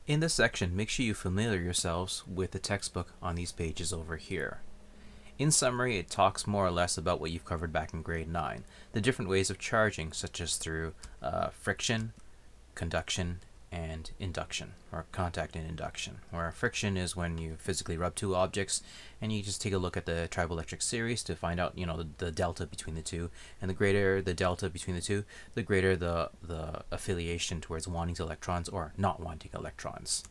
In this section, make sure you familiar yourselves with the textbook on these pages over here. In summary, it talks more or less about what you've covered back in grade 9, the different ways of charging, such as through friction, conduction, and induction, or contact and induction. Where friction is when you physically rub two objects, and you just take a look at the triboelectric series to find out, the delta between the two. And the greater the delta between the two, the greater the affiliation towards wanting electrons or not wanting electrons.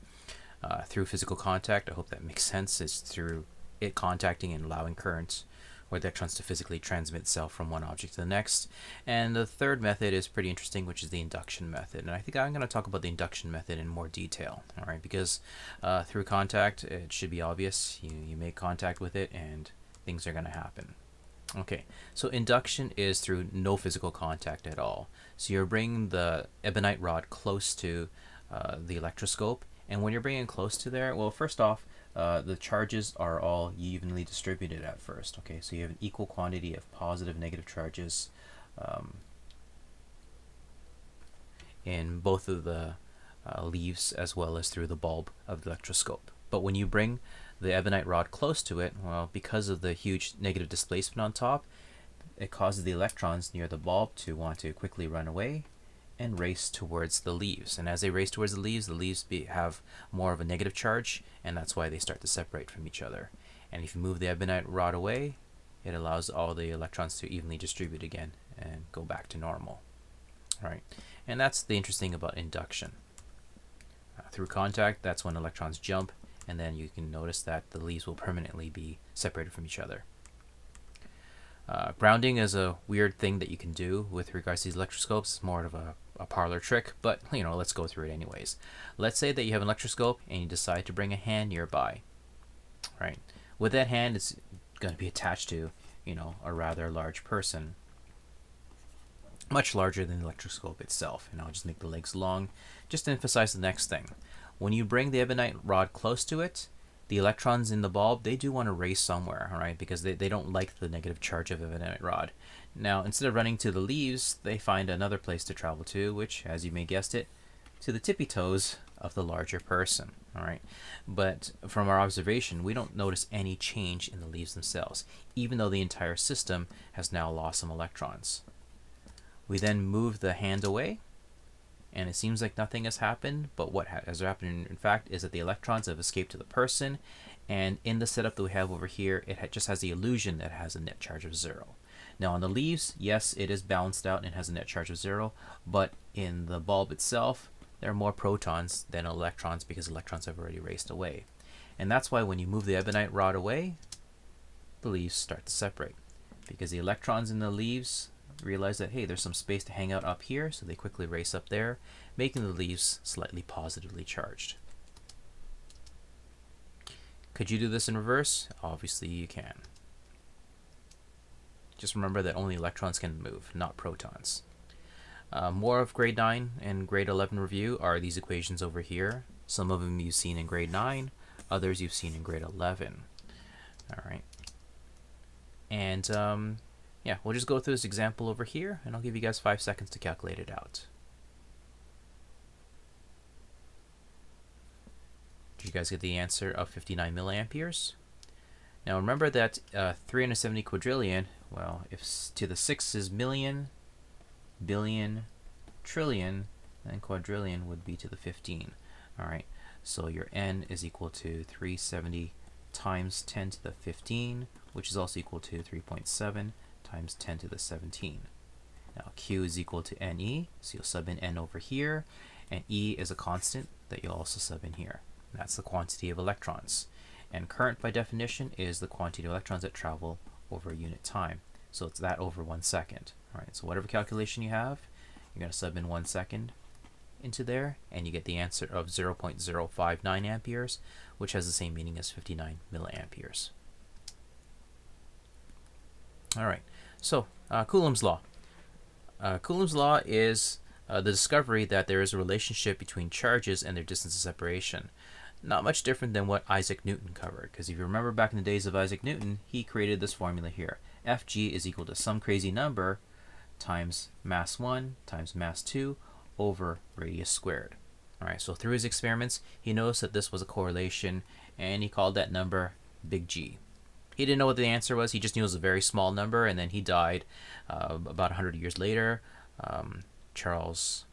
Through physical contact, I hope that makes sense, is through it contacting and allowing currents or the electrons to physically transmit itself from one object to the next. And the third method is pretty interesting, which is the induction method. And I think I'm going to talk about the induction method in more detail, all right? Because through contact, it should be obvious. You make contact with it and things are going to happen. Okay, so induction is through no physical contact at all. So you're bringing the ebonite rod close to the electroscope. And when you're bringing it close to there, well, first off, the charges are all evenly distributed at first. Okay, so you have an equal quantity of positive, negative charges in both of the leaves as well as through the bulb of the electroscope. But when you bring the ebonite rod close to it, well, because of the huge negative displacement on top, it causes the electrons near the bulb to want to quickly run away and race towards the leaves. And as they race towards the leaves have more of a negative charge, and that's why they start to separate from each other. And if you move the ebonite rod away, it allows all the electrons to evenly distribute again and go back to normal. All right, and that's the interesting about induction. Through contact, that's when electrons jump, and then you can notice that the leaves will permanently be separated from each other. Grounding is a weird thing that you can do with regards to these electroscopes. It's more of a parlor trick, but let's go through it anyways. Let's say that you have an electroscope and you decide to bring a hand nearby. Right? With that hand, it's going to be attached to, a rather large person, much larger than the electroscope itself. And I'll just make the legs long, just to emphasize the next thing. When you bring the ebonite rod close to it, the electrons in the bulb, they do want to race somewhere, all right, because they don't like the negative charge of an ebonite rod. Now, instead of running to the leaves, they find another place to travel to, which, as you may guessed it, to the tippy toes of the larger person, all right. But from our observation, we don't notice any change in the leaves themselves, even though the entire system has now lost some electrons. We then move the hand away, and it seems like nothing has happened, but what has happened in fact is that the electrons have escaped to the person, and in the setup that we have over here, it just has the illusion that it has a net charge of 0. Now on the leaves, yes, it is balanced out and has a net charge of 0, but in the bulb itself, there are more protons than electrons because electrons have already raced away. And that's why when you move the ebonite rod away, the leaves start to separate, because the electrons in the leaves realize that, hey, there's some space to hang out up here, so they quickly race up there, making the leaves slightly positively charged. Could you do this in reverse? Obviously you can. Just remember that only electrons can move, not protons. More of grade 9 and grade 11 review are these equations over here. Some of them you've seen in grade 9, others you've seen in grade 11. All right. And yeah, we'll just go through this example over here, and I'll give you guys 5 seconds to calculate it out. Did you guys get the answer of 59 milliamperes? Now remember that 370 quadrillion, well, if to the 6 is million, billion, trillion, then quadrillion would be to the 15. All right, so your n is equal to 370 times 10 to the 15, which is also equal to 3.7 times 10 to the 17. Now Q is equal to NE, so you'll sub in N over here, and E is a constant that you'll also sub in here. That's the quantity of electrons. And current, by definition, is the quantity of electrons that travel over a unit time. So it's that over 1 second. All right, so whatever calculation you have, you're going to sub in 1 second into there, and you get the answer of 0.059 amperes, which has the same meaning as 59 milliamperes. All right, so Coulomb's law. Coulomb's law is the discovery that there is a relationship between charges and their distance of separation. Not much different than what Isaac Newton covered, because if you remember back in the days of Isaac Newton, he created this formula here. Fg is equal to some crazy number times mass 1 times mass 2 over radius squared. All right, so through his experiments, he noticed that this was a correlation, and he called that number big G. He didn't know what the answer was. He just knew it was a very small number, and then he died about 100 years later. Charles,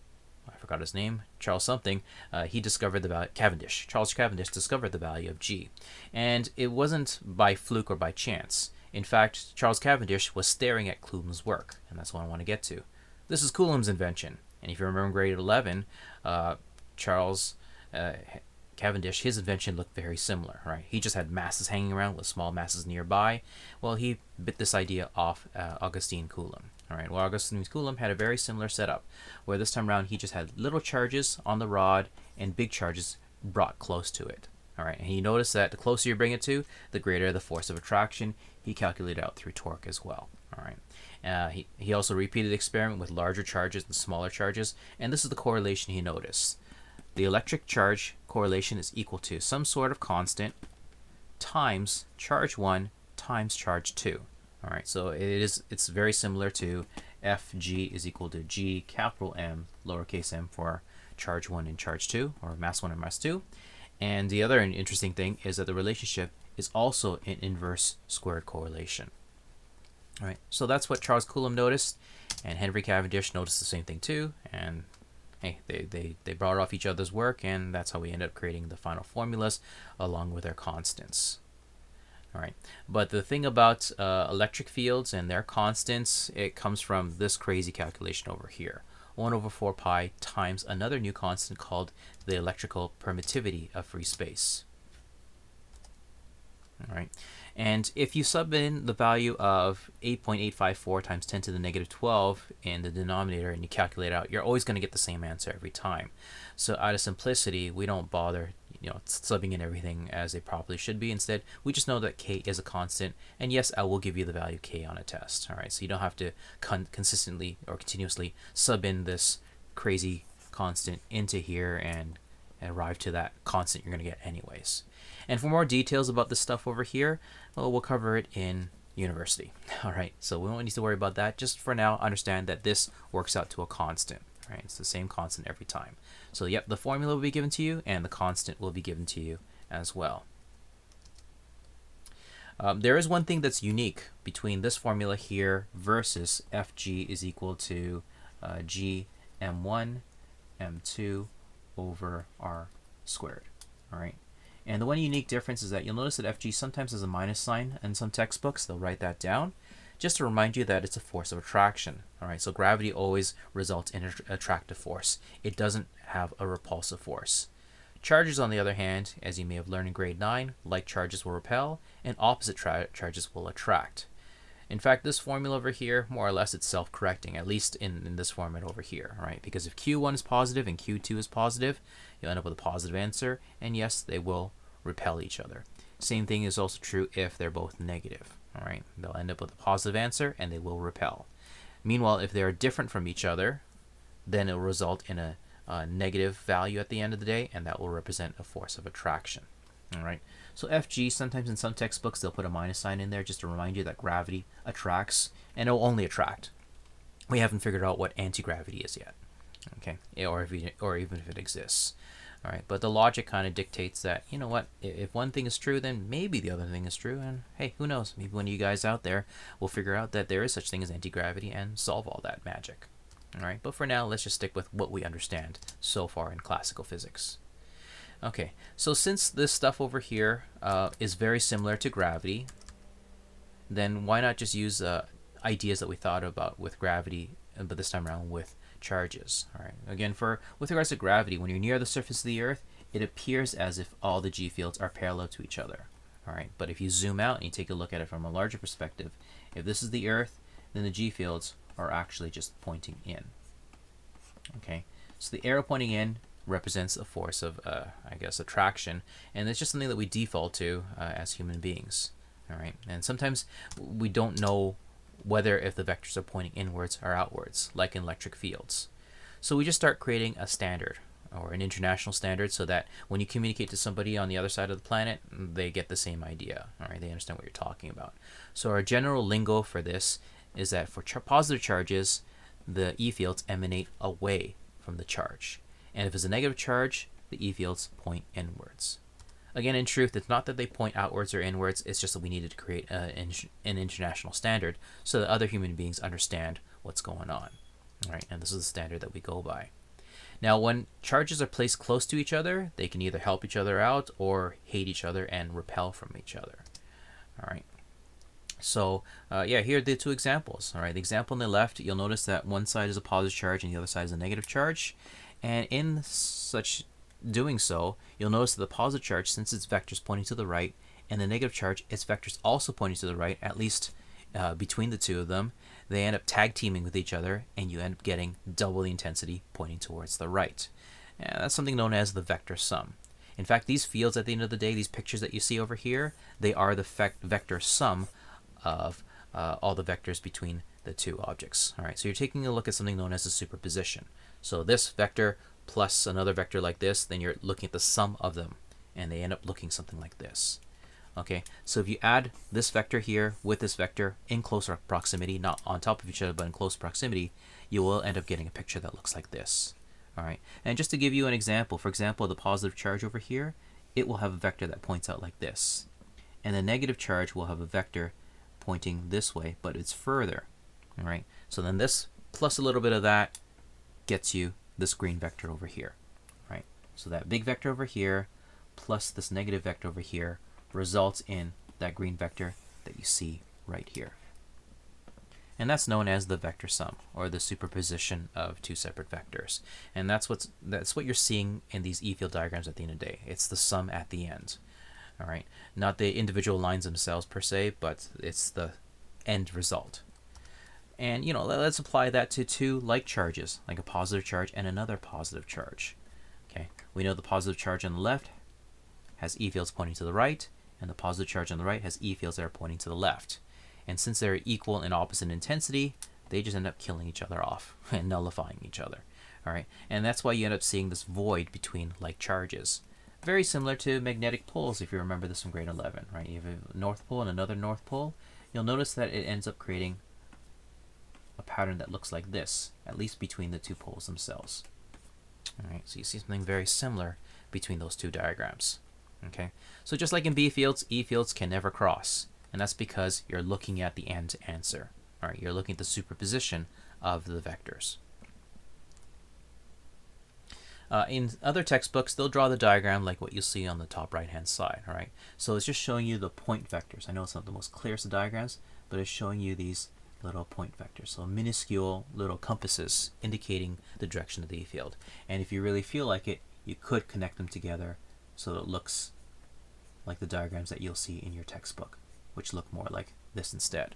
I forgot his name, Charles something, he discovered the value, Cavendish. Charles Cavendish discovered the value of G. And it wasn't by fluke or by chance. In fact, Charles Cavendish was staring at Coulomb's work, and that's what I want to get to. This is Coulomb's invention. And if you remember in grade 11, Charles Cavendish, his invention looked very similar, right? He just had masses hanging around with small masses nearby. Well, he bit this idea off Augustine Coulomb. All right, well, Augustine Coulomb had a very similar setup, where this time around he just had little charges on the rod and big charges brought close to it. All right, and he noticed that the closer you bring it to, the greater the force of attraction. He calculated out through torque as well. All right, he also repeated the experiment with larger charges and smaller charges, and this is the correlation he noticed. The electric charge correlation is equal to some sort of constant times charge 1 times charge 2. All right, so it's very similar to Fg is equal to G capital M lowercase m for charge 1 and charge 2, or mass 1 and mass 2. And the other interesting thing is that the relationship is also an inverse squared correlation. All right, so that's what Charles Coulomb noticed, and Henry Cavendish noticed the same thing too, and hey, they brought off each other's work, and that's how we end up creating the final formulas along with their constants. All right, but the thing about electric fields and their constants, it comes from this crazy calculation over here. 1 over 4 pi times another new constant called the electrical permittivity of free space. All right, and if you sub in the value of 8.854 times 10 to the negative 12 in the denominator and you calculate out, you're always going to get the same answer every time. So out of simplicity, we don't bother subbing in everything as it properly should be. Instead, we just know that k is a constant, and yes, I will give you the value k on a test. All right, so you don't have to consistently or continuously sub in this crazy constant into here and arrive to that constant you're going to get anyways. And for more details about this stuff over here, well, we'll cover it in university. All right, so we won't need to worry about that. Just for now, understand that this works out to a constant. Right, it's the same constant every time. So yep, the formula will be given to you, and the constant will be given to you as well. There is one thing that's unique between this formula here versus Fg is equal to G m1 m2 over r squared. All right. And the one unique difference is that you'll notice that Fg sometimes has a minus sign in some textbooks. They'll write that down just to remind you that it's a force of attraction. All right, so gravity always results in an attractive force. It doesn't have a repulsive force. Charges, on the other hand, as you may have learned in grade 9, like charges will repel and opposite charges will attract. In fact, this formula over here, more or less, it's self-correcting, at least in this format over here, right? Because if Q1 is positive and Q2 is positive, you'll end up with a positive answer, and yes, they will repel each other. Same thing is also true if they're both negative, all right? They'll end up with a positive answer, and they will repel. Meanwhile, if they are different from each other, then it will result in a negative value at the end of the day, and that will represent a force of attraction, all right? So Fg, sometimes in some textbooks, they'll put a minus sign in there just to remind you that gravity attracts, and it will only attract. We haven't figured out what anti-gravity is yet, okay, or even if it exists. All right, but the logic kind of dictates that, you know what, if one thing is true, then maybe the other thing is true, and hey, who knows, maybe one of you guys out there will figure out that there is such thing as anti-gravity and solve all that magic. All right, but for now, let's just stick with what we understand so far in classical physics. Okay, so since this stuff over here is very similar to gravity, then why not just use ideas that we thought about with gravity, but this time around with charges. All right. Again, with regards to gravity, when you're near the surface of the Earth, it appears as if all the G fields are parallel to each other. All right. But if you zoom out and you take a look at it from a larger perspective, if this is the Earth, then the G fields are actually just pointing in. Okay. So the arrow pointing in represents a force of, I guess, attraction, and it's just something that we default to as human beings. All right. And sometimes we don't know whether if the vectors are pointing inwards or outwards, like in electric fields. So we just start creating a standard or an international standard so that when you communicate to somebody on the other side of the planet, they get the same idea. All right, they understand what you're talking about. So our general lingo for this is that for positive charges, the E fields emanate away from the charge. And if it's a negative charge, the E fields point inwards. Again, in truth, it's not that they point outwards or inwards, it's just that we needed to create an international standard so that other human beings understand what's going on. All right, and this is the standard that we go by. Now, when charges are placed close to each other, they can either help each other out or hate each other and repel from each other. All right. So, yeah, here are the two examples. All right, the example on the left, you'll notice that one side is a positive charge and the other side is a negative charge. And in such doing so, you'll notice that the positive charge, since its vectors pointing to the right, and the negative charge, its vectors also pointing to the right, at least between the two of them, they end up tag teaming with each other, and you end up getting double the intensity pointing towards the right. And that's something known as the vector sum. In fact, these fields at the end of the day, these pictures that you see over here, they are the vector sum of all the vectors between the two objects. All right, so you're taking a look at something known as a superposition. So this vector plus another vector like this, then you're looking at the sum of them, and they end up looking something like this. Okay, so if you add this vector here with this vector in closer proximity, not on top of each other, but in close proximity, you will end up getting a picture that looks like this. All right, and just to give you an example, for example, the positive charge over here, it will have a vector that points out like this. And the negative charge will have a vector pointing this way, but it's further. All right, so then this plus a little bit of that gets you this green vector over here. Right, so that big vector over here plus this negative vector over here results in that green vector that you see right here. And that's known as the vector sum, or the superposition of two separate vectors. And that's what you're seeing in these E-field diagrams at the end of the day. It's the sum at the end. All right, not the individual lines themselves per se, but it's the end result. And you know, let's apply that to two like charges, like a positive charge and another positive charge. Okay, we know the positive charge on the left has E fields pointing to the right, and the positive charge on the right has E fields that are pointing to the left. And since they're equal and opposite intensity, they just end up killing each other off and nullifying each other. All right, and that's why you end up seeing this void between like charges. Very similar to magnetic poles, if you remember this from grade 11, right? You have a north pole and another north pole. You'll notice that it ends up creating a pattern that looks like this, at least between the two poles themselves. All right, so you see something very similar between those two diagrams. Okay, so just like in B fields, E fields can never cross, and that's because you're looking at the end answer. All right, you're looking at the superposition of the vectors. In other textbooks, they'll draw the diagram like what you see on the top right-hand side. All right, so it's just showing you the point vectors. I know it's not the most clearest of diagrams, but it's showing you these little point vectors, so minuscule little compasses indicating the direction of the E field. And if you really feel like it, you could connect them together so that it looks like the diagrams that you'll see in your textbook, which look more like this instead.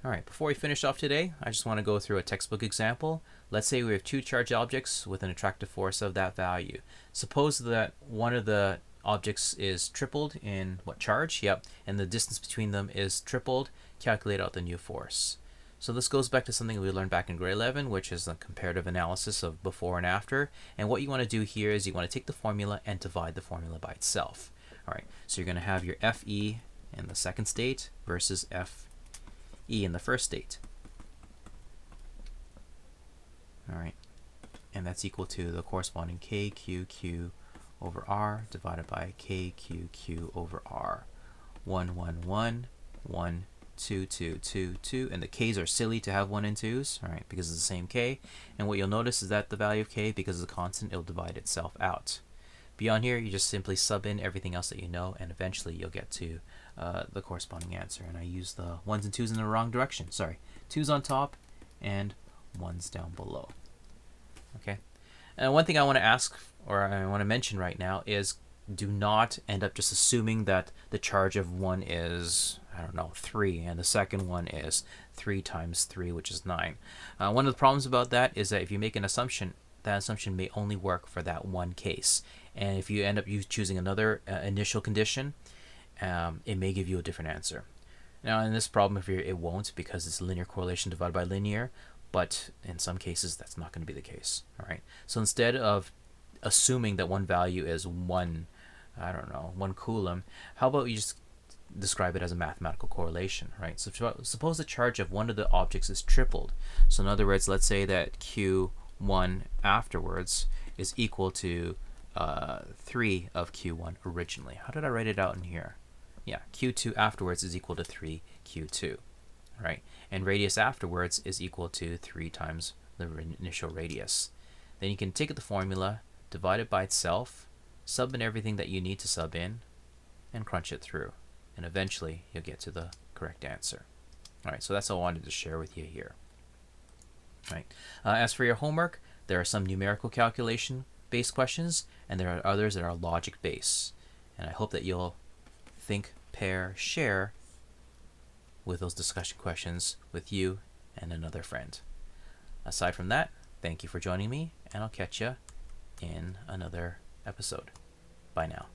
All right, before we finish off today, I just want to go through a textbook example. Let's say we have two charged objects with an attractive force of that value. Suppose that one of the objects is tripled in what charge? Yep, and the distance between them is tripled. Calculate out the new force. So this goes back to something we learned back in grade 11, which is the comparative analysis of before and after. And what you want to do here is you want to take the formula and divide the formula by itself. All right, so you're going to have your FE in the second state versus FE in the first state. All right, and that's equal to the corresponding KQQ over R divided by KQQ over R. 1, 1, 1, 1, 2, 2, 2, 2, and the K's are silly to have 1 and 2's, all right, because it's the same K. And what you'll notice is that the value of K, because it's a constant, it'll divide itself out. Beyond here, you just simply sub in everything else that you know, and eventually you'll get to the corresponding answer. And I use the 1's and 2's in the wrong direction. Sorry, 2's on top and 1's down below. Okay. And one thing I want to ask, or I want to mention right now, is do not end up just assuming that the charge of one is, I don't know, 3, and the second one is 3 times 3, which is 9. One of the problems about that is that if you make an assumption, that assumption may only work for that one case. And if you end up choosing another initial condition, it may give you a different answer. Now in this problem here it won't, because it's linear correlation divided by linear, but in some cases that's not going to be the case. All right. So instead of assuming that one value is 1 Coulomb, how about you just describe it as a mathematical correlation, right? So suppose the charge of one of the objects is tripled. So in other words, let's say that Q1 afterwards is equal to 3 of Q1 originally. How did I write it out in here? Yeah, Q2 afterwards is equal to 3 Q2, right? And radius afterwards is equal to 3 times the initial radius. Then you can take the formula, divide it by itself, sub in everything that you need to sub in, and crunch it through. And eventually you'll get to the correct answer. All right, so that's all I wanted to share with you here. All right. As for your homework, there are some numerical calculation based questions, and there are others that are logic based. And I hope that you'll think, pair, share with those discussion questions with you and another friend. Aside from that, thank you for joining me, and I'll catch you in another episode. Bye now.